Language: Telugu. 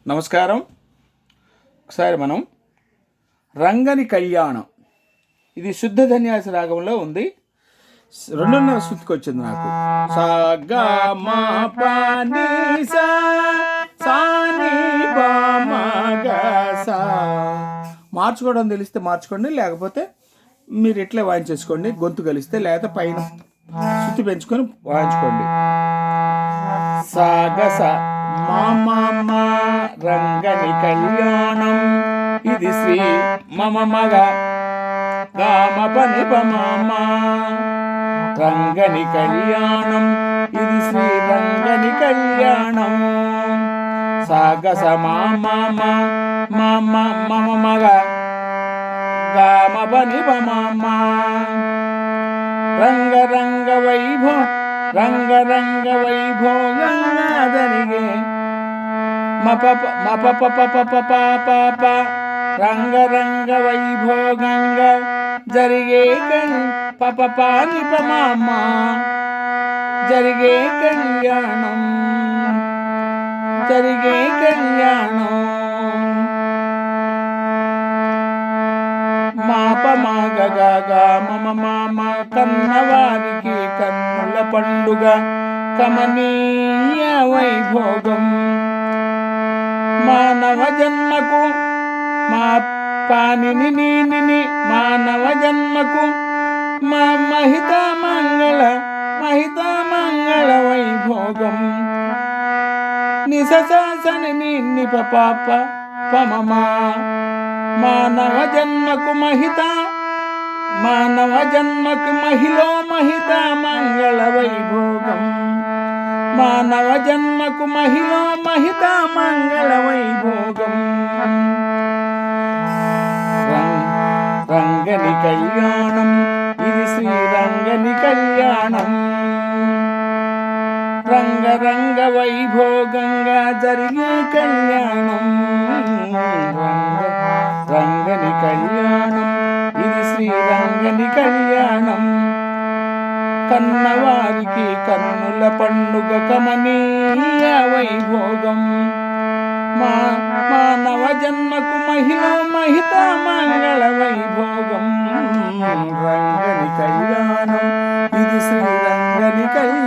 నమస్కారం. ఒకసారి మనం రంగని కళ్యాణం, ఇది శుద్ధ ధన్యాస రాగంలో ఉంది. 2:30 శృతికి వచ్చింది నాకు. సా గా మా పా ని సా సా ని పా మా గా సా. మార్చుకోవడం తెలిస్తే మార్చుకోండి, లేకపోతే మీరు ఇట్లే వాయించేసుకోండి. గొంతు కలిస్తే లేకపోతే పైన శృతి పెంచుకొని వాయించుకోండి. సాగస మామ రంగని కళ్యాణం, ఇది శ్రీ మమ మగ గామ పని పమామ. రంగని కళ్యాణం, ఇది శ్రీ రంగని కళ్యాణం. సాగస మామ మమ మమ మగ గామ పని పమామ. రంగ రంగ వైభవ రంగ రంగ వైభోగంగాదనిగే మప మప పప రంగ రంగ వైభోగంగా జరిగే పప పాని పమామ. జరిగే కళ్యాణం, జరిగే కళ్యాణం. మాప మాగగా మమ మామ కన్నవారికి కన్నుల పండుగ కమనీయ వైభోగం. మానవ జన్మకు మా పానిని నీనిని మానవ జన్మకు మా మహిత మంగళ వైభోగం. నిససాసని నిన్ని పాప పమమా. మానవ జన్మకు మహిత మానవ జన్మకు మహిళ మహిత మంగళ వైభోగం. మానవ జన్మకు మహిళ మహిత మంగళ వైభోగం. రంగని కళ్యాణం, ఇది శ్రీరంగని కళ్యాణం. రంగ రంగ వైభోగంగా జరిగే కళ్యాణం. రంగని కళ్యాణం, ఇది శ్రీరంగని కళ్యాణం. కన్నవారికి కన్నుల పండుగ కమనీయ వైభోగం. మానవ జన్మకు మహిళ మహిత మంగళ వైభోగం. రంగని కళ్యాణం, ఇది శ్రీరంగని కళ్యాణం.